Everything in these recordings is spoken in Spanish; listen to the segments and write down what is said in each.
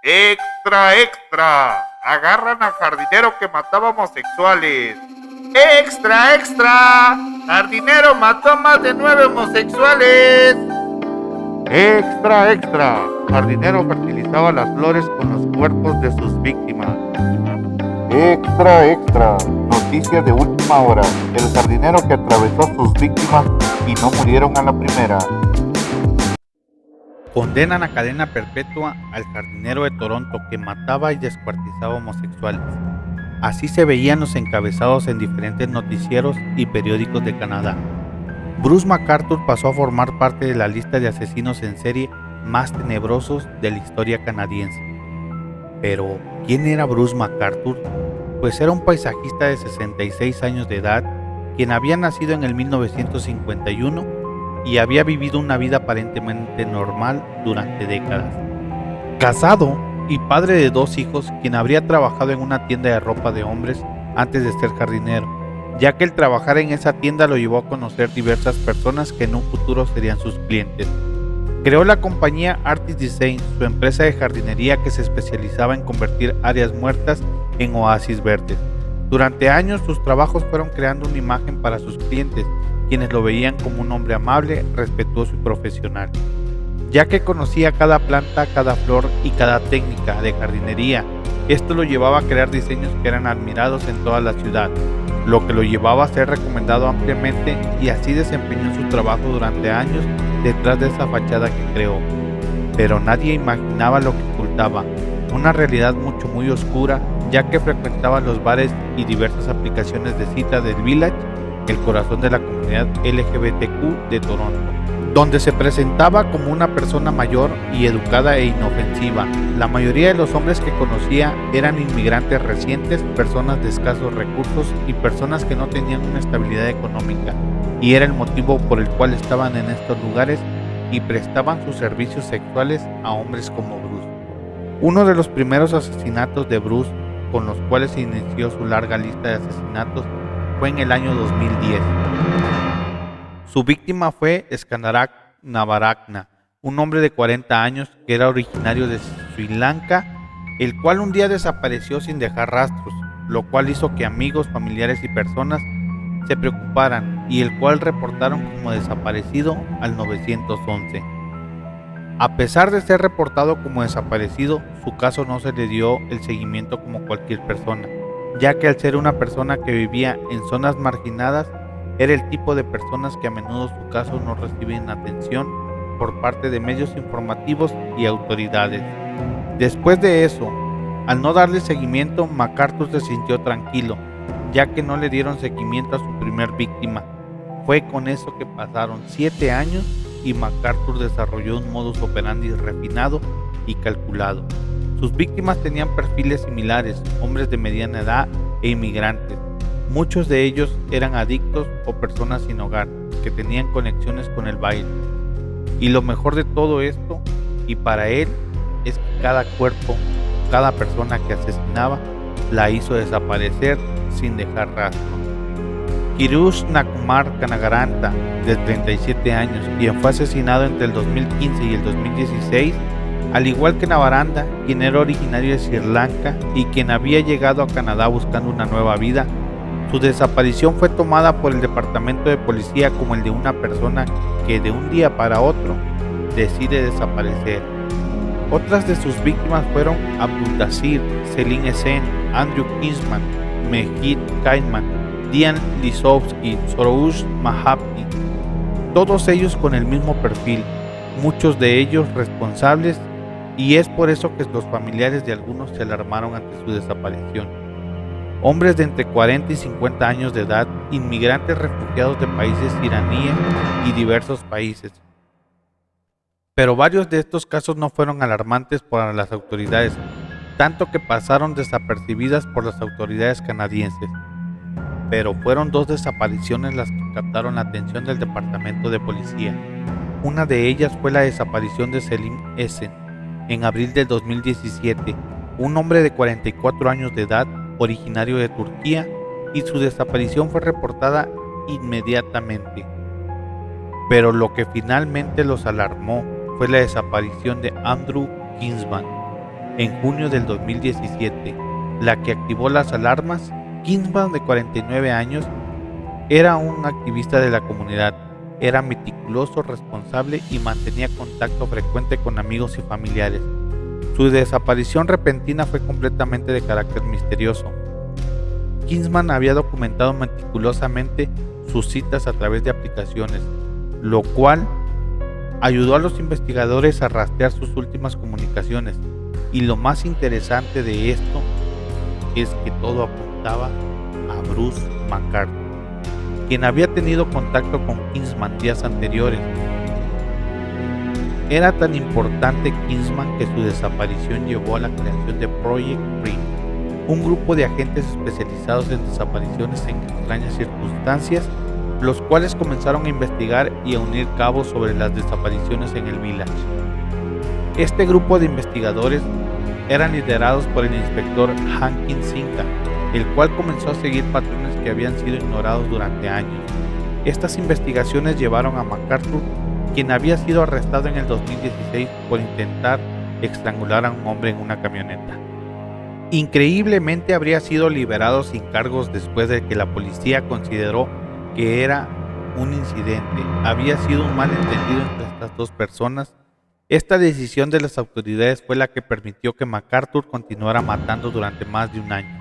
Extra, extra. Agarran a jardinero que mataba homosexuales. Extra, extra. Jardinero mató a más de 9 homosexuales. Extra, extra. Jardinero fertilizaba las flores con los cuerpos de sus víctimas. Extra, extra. Noticia de última hora. El jardinero que atravesó a sus víctimas y no murieron a la primera. Condenan a cadena perpetua al jardinero de Toronto que mataba y descuartizaba homosexuales. Así se veían los encabezados en diferentes noticieros y periódicos de Canadá. Bruce McArthur pasó a formar parte de la lista de asesinos en serie más tenebrosos de la historia canadiense. Pero, ¿quién era Bruce McArthur? Pues era un paisajista de 66 años de edad, quien había nacido en el 1951 y había vivido una vida aparentemente normal durante décadas. Casado y padre de 2 hijos, quien habría trabajado en una tienda de ropa de hombres antes de ser jardinero, ya que el trabajar en esa tienda lo llevó a conocer diversas personas que en un futuro serían sus clientes. Creó la compañía Artist Design, su empresa de jardinería que se especializaba en convertir áreas muertas en oasis verdes. Durante años sus trabajos fueron creando una imagen para sus clientes, quienes lo veían como un hombre amable, respetuoso y profesional, ya que conocía cada planta, cada flor y cada técnica de jardinería. Esto lo llevaba a crear diseños que eran admirados en toda la ciudad, lo que lo llevaba a ser recomendado ampliamente, y así desempeñó su trabajo durante años detrás de esa fachada que creó. Pero nadie imaginaba lo que ocultaba, una realidad muy oscura, ya que frecuentaba los bares y diversas aplicaciones de cita del Village, el corazón de la comunidad LGBTQ de Toronto, donde se presentaba como una persona mayor y educada e inofensiva. La mayoría de los hombres que conocía eran inmigrantes recientes, personas de escasos recursos y personas que no tenían una estabilidad económica, y era el motivo por el cual estaban en estos lugares y prestaban sus servicios sexuales a hombres como Bruce. Uno de los primeros asesinatos de Bruce, con los cuales se inició su larga lista de asesinatos, fue en el año 2010. Su víctima fue Skandarak Navaratna, un hombre de 40 años que era originario de Sri Lanka, el cual un día desapareció sin dejar rastros, lo cual hizo que amigos, familiares y personas se preocuparan, y el cual reportaron como desaparecido al 911. A pesar de ser reportado como desaparecido, su caso no se le dio el seguimiento como cualquier persona, ya que al ser una persona que vivía en zonas marginadas, era el tipo de personas que a menudo su caso no reciben atención por parte de medios informativos y autoridades. Después de eso, al no darle seguimiento, McArthur se sintió tranquilo, ya que no le dieron seguimiento a su primer víctima. Fue con eso que pasaron 7 años y McArthur desarrolló un modus operandi refinado y calculado. Sus víctimas tenían perfiles similares, hombres de mediana edad e inmigrantes. Muchos de ellos eran adictos o personas sin hogar, que tenían conexiones con el baile. Y lo mejor de todo esto, y para él, es que cada cuerpo, cada persona que asesinaba, la hizo desaparecer sin dejar rastro. Kirush Nakumar Kanagaranta, de 37 años, quien fue asesinado entre el 2015 y el 2016, al igual que Navaranda, quien era originario de Sri Lanka y quien había llegado a Canadá buscando una nueva vida. Su desaparición fue tomada por el departamento de policía como el de una persona que de un día para otro decide desaparecer. Otras de sus víctimas fueron Abdul Dasir, Celine Sen, Andrew Kinsman, Mehit Kaiman, Dian Lisowski, Soroush Mahabni, todos ellos con el mismo perfil, muchos de ellos responsables, y es por eso que los familiares de algunos se alarmaron ante su desaparición. Hombres de entre 40 y 50 años de edad, inmigrantes refugiados de países iraníes y diversos países. Pero varios de estos casos no fueron alarmantes para las autoridades, tanto que pasaron desapercibidas por las autoridades canadienses. Pero fueron 2 desapariciones las que captaron la atención del departamento de policía. Una de ellas fue la desaparición de Selim Esen en abril del 2017, un hombre de 44 años de edad, originario de Turquía, y su desaparición fue reportada inmediatamente. Pero lo que finalmente los alarmó fue la desaparición de Andrew Kinsman, En junio del 2017, la que activó las alarmas, Kingsman, de 49 años, era un activista de la comunidad. Era meticuloso, responsable y mantenía contacto frecuente con amigos y familiares. Su desaparición repentina fue completamente de carácter misterioso. Kingsman había documentado meticulosamente sus citas a través de aplicaciones, lo cual ayudó a los investigadores a rastrear sus últimas comunicaciones. Y lo más interesante de esto es que todo apuntaba a Bruce McArthur, quien había tenido contacto con Kingsman días anteriores. Era tan importante Kingsman que su desaparición llevó a la creación de Project Green, un grupo de agentes especializados en desapariciones en extrañas circunstancias, los cuales comenzaron a investigar y a unir cabos sobre las desapariciones en el Village. Este grupo de investigadores eran liderados por el inspector Hankin Sinka, el cual comenzó a seguir patrones que habían sido ignorados durante años. Estas investigaciones llevaron a McArthur, quien había sido arrestado en el 2016 por intentar estrangular a un hombre en una camioneta. Increíblemente habría sido liberado sin cargos después de que la policía consideró que era un incidente. Había sido un malentendido entre estas dos personas. Esta decisión de las autoridades fue la que permitió que McArthur continuara matando durante más de un año.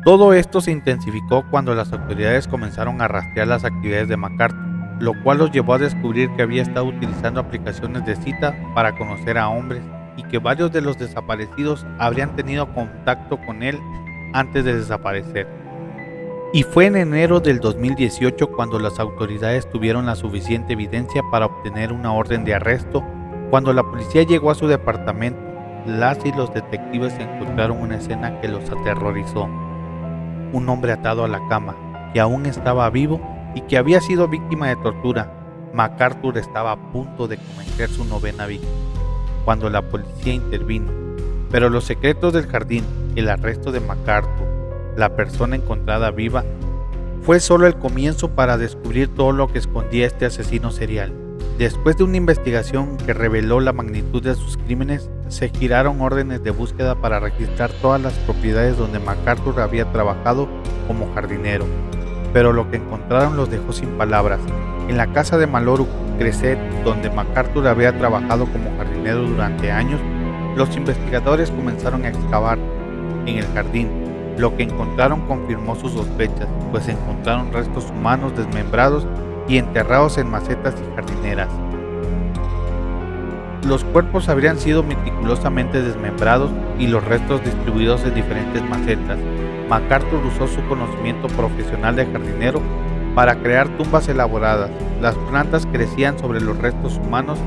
Todo esto se intensificó cuando las autoridades comenzaron a rastrear las actividades de McArthur, lo cual los llevó a descubrir que había estado utilizando aplicaciones de cita para conocer a hombres y que varios de los desaparecidos habrían tenido contacto con él antes de desaparecer. Y fue en enero del 2018 cuando las autoridades tuvieron la suficiente evidencia para obtener una orden de arresto. Cuando la policía llegó a su departamento, las y los detectives encontraron una escena que los aterrorizó. Un hombre atado a la cama, que aún estaba vivo y que había sido víctima de tortura. McArthur estaba a punto de cometer su 9ª víctima cuando la policía intervino, pero los secretos del jardín, el arresto de McArthur, la persona encontrada viva, fue solo el comienzo para descubrir todo lo que escondía este asesino serial. Después de una investigación que reveló la magnitud de sus crímenes, se giraron órdenes de búsqueda para registrar todas las propiedades donde McArthur había trabajado como jardinero, pero lo que encontraron los dejó sin palabras. En la casa de Maloru Crescent, donde McArthur había trabajado como jardinero durante años, los investigadores comenzaron a excavar en el jardín. Lo que encontraron confirmó sus sospechas, pues encontraron restos humanos desmembrados y enterrados en macetas y jardineras. Los cuerpos habrían sido meticulosamente desmembrados y los restos distribuidos en diferentes macetas. McArthur usó su conocimiento profesional de jardinero para crear tumbas elaboradas. Las plantas crecían sobre los restos humanos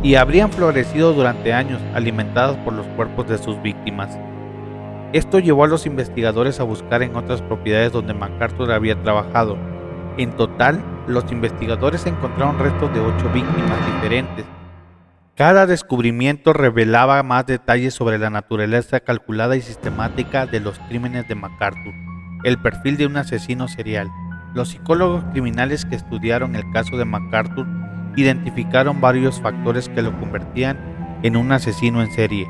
y habrían florecido durante años, alimentadas por los cuerpos de sus víctimas. Esto llevó a los investigadores a buscar en otras propiedades donde McArthur había trabajado. En total, los investigadores encontraron restos de 8 víctimas diferentes. Cada descubrimiento revelaba más detalles sobre la naturaleza calculada y sistemática de los crímenes de McArthur, el perfil de un asesino serial. Los psicólogos criminales que estudiaron el caso de McArthur identificaron varios factores que lo convertían en un asesino en serie,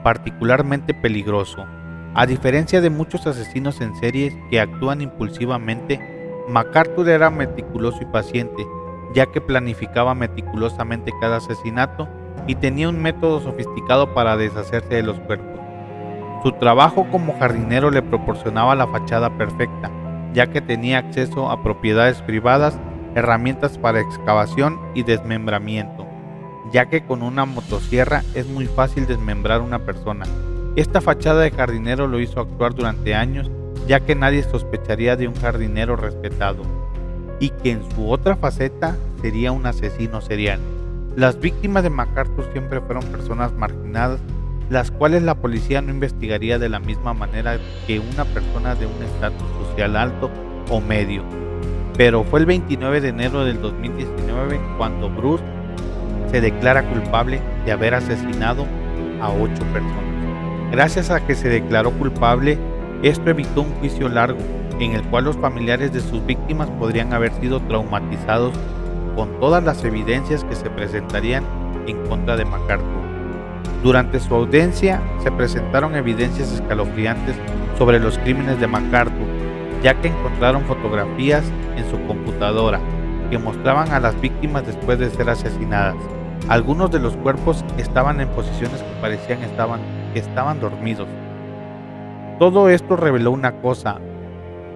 particularmente peligroso. A diferencia de muchos asesinos en serie que actúan impulsivamente, McArthur era meticuloso y paciente, ya que planificaba meticulosamente cada asesinato y tenía un método sofisticado para deshacerse de los cuerpos. Su trabajo como jardinero le proporcionaba la fachada perfecta, ya que tenía acceso a propiedades privadas, herramientas para excavación y desmembramiento, ya que con una motosierra es muy fácil desmembrar una persona. Esta fachada de jardinero lo hizo actuar durante años, ya que nadie sospecharía de un jardinero respetado, y que en su otra faceta sería un asesino serial. Las víctimas de McArthur siempre fueron personas marginadas, las cuales la policía no investigaría de la misma manera que una persona de un estatus social alto o medio. Pero fue el 29 de enero del 2019 cuando Bruce se declara culpable de haber asesinado a 8 personas. Gracias a que se declaró culpable, esto evitó un juicio largo, en el cual los familiares de sus víctimas podrían haber sido traumatizados con todas las evidencias que se presentarían en contra de McArthur. Durante su audiencia se presentaron evidencias escalofriantes sobre los crímenes de MacArthur, ya que encontraron fotografías en su computadora que mostraban a las víctimas después de ser asesinadas. Algunos de los cuerpos estaban en posiciones que parecían que estaban dormidos. Todo esto reveló una cosa: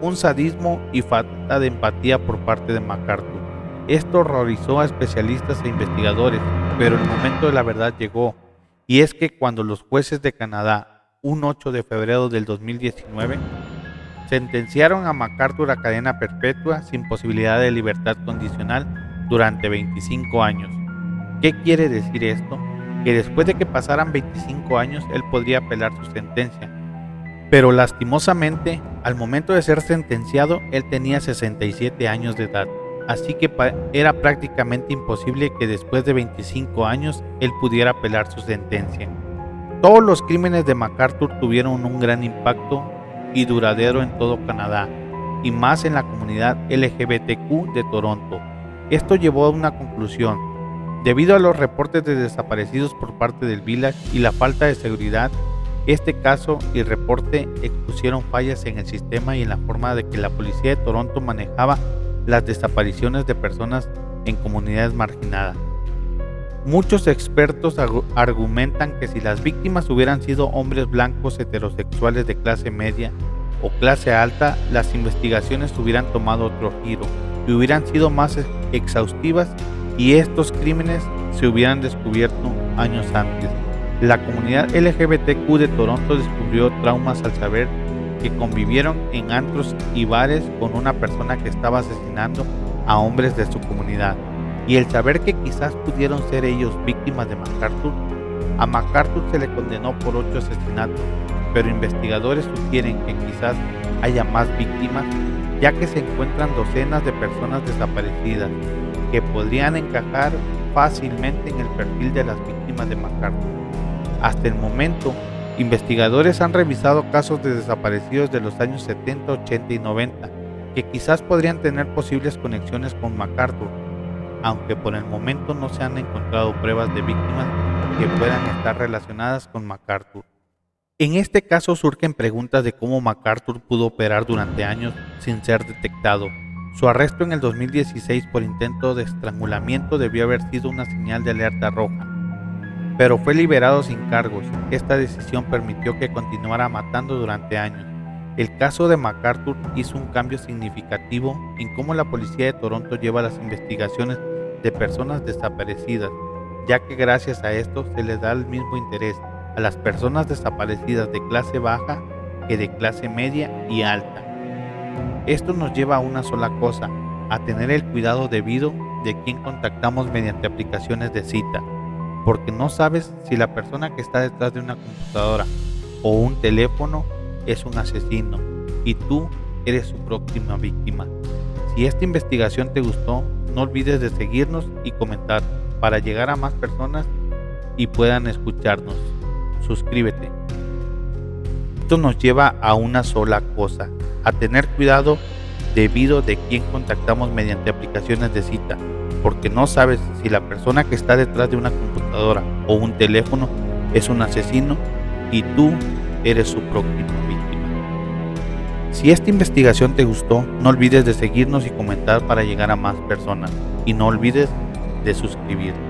un sadismo y falta de empatía por parte de MacArthur. Esto horrorizó a especialistas e investigadores, pero el momento de la verdad llegó, y es que cuando los jueces de Canadá, un 8 de febrero del 2019, sentenciaron a MacArthur a cadena perpetua sin posibilidad de libertad condicional durante 25 años. ¿Qué quiere decir esto? Que después de que pasaran 25 años, él podría apelar su sentencia. Pero lastimosamente, al momento de ser sentenciado, él tenía 67 años de edad. Así que era prácticamente imposible que después de 25 años él pudiera apelar su sentencia. Todos los crímenes de MacArthur tuvieron un gran impacto y duradero en todo Canadá, y más en la comunidad LGBTQ de Toronto. Esto llevó a una conclusión. Debido a los reportes de desaparecidos por parte del Village y la falta de seguridad, este caso y reporte expusieron fallas en el sistema y en la forma de que la policía de Toronto manejaba las desapariciones de personas en comunidades marginadas. Muchos expertos argumentan que si las víctimas hubieran sido hombres blancos heterosexuales de clase media o clase alta, las investigaciones hubieran tomado otro giro y hubieran sido más exhaustivas, y estos crímenes se hubieran descubierto años antes. La comunidad LGBTQ de Toronto descubrió traumas al saber que convivieron en antros y bares con una persona que estaba asesinando a hombres de su comunidad, y el saber que quizás pudieron ser ellos víctimas de MacArthur. A MacArthur se le condenó por 8 asesinatos, pero investigadores sugieren que quizás haya más víctimas, ya que se encuentran docenas de personas desaparecidas que podrían encajar fácilmente en el perfil de las víctimas de MacArthur. Hasta el momento, investigadores han revisado casos de desaparecidos de los años 70, 80 y 90 que quizás podrían tener posibles conexiones con MacArthur, aunque por el momento no se han encontrado pruebas de víctimas que puedan estar relacionadas con MacArthur. En este caso surgen preguntas de cómo MacArthur pudo operar durante años sin ser detectado. Su arresto en el 2016 por intento de estrangulamiento debió haber sido una señal de alerta roja, pero fue liberado sin cargos. Esta decisión permitió que continuara matando durante años. El caso de MacArthur hizo un cambio significativo en cómo la policía de Toronto lleva las investigaciones de personas desaparecidas, ya que gracias a esto se le da el mismo interés a las personas desaparecidas de clase baja que de clase media y alta. Esto nos lleva a una sola cosa: a tener el cuidado debido de quién contactamos mediante aplicaciones de cita, porque no sabes si la persona que está detrás de una computadora o un teléfono es un asesino y tú eres su próxima víctima. Si esta investigación te gustó, no olvides de seguirnos y comentar para llegar a más personas y puedan escucharnos. Suscríbete. Esto nos lleva a una sola cosa: a tener cuidado debido de quién contactamos mediante aplicaciones de cita, porque no sabes si la persona que está detrás de una computadora o un teléfono es un asesino y tú eres su próxima víctima. Si esta investigación te gustó, no olvides de seguirnos y comentar para llegar a más personas, y no olvides de suscribirte.